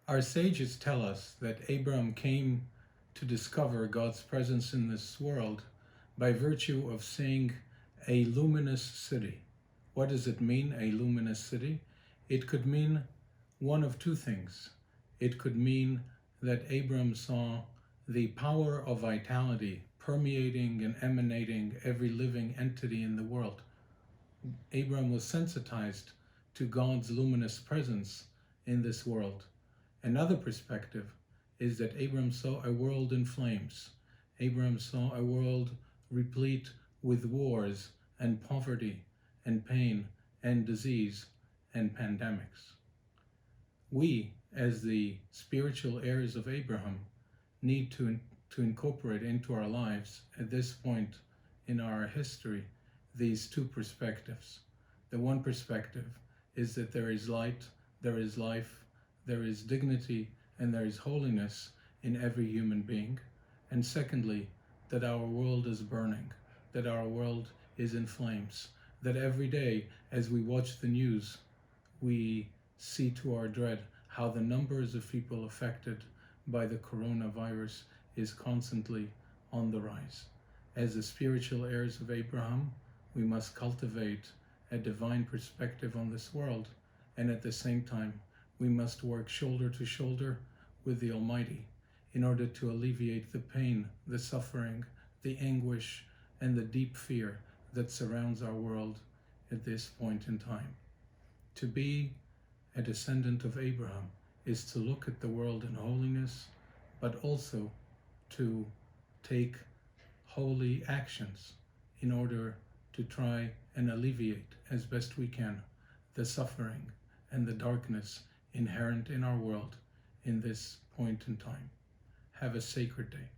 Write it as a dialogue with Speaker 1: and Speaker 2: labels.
Speaker 1: Our sages tell us that Abram came to discover God's presence in this world by virtue of seeing a luminous city. What does it mean, a luminous city? It could mean one of two things. It could mean that Abram saw the power of vitality permeating and emanating every living entity in the world. Abram was sensitized to God's luminous presence in this world. Another perspective is that Abram saw a world in flames. Abram saw a world replete with wars and poverty and pain and disease and pandemics. We, as the spiritual heirs of Abraham, need to incorporate into our lives at this point in our history these two perspectives. The one perspective is that there is light, there is life, there is dignity, and there is holiness in every human being. And secondly, that our world is burning, that our world is in flames, that every day as we watch the news, we see to our dread how the numbers of people affected by the coronavirus is constantly on the rise. As the spiritual heirs of Abraham, we must cultivate a divine perspective on this world, and at the same time, we must work shoulder to shoulder with the Almighty in order to alleviate the pain, the suffering, the anguish, and the deep fear that surrounds our world at this point in time. To be a descendant of Abraham is to look at the world in holiness, but also to take holy actions in order to try and alleviate as best we can the suffering and the darkness inherent in our world in this point in time. Have a sacred day.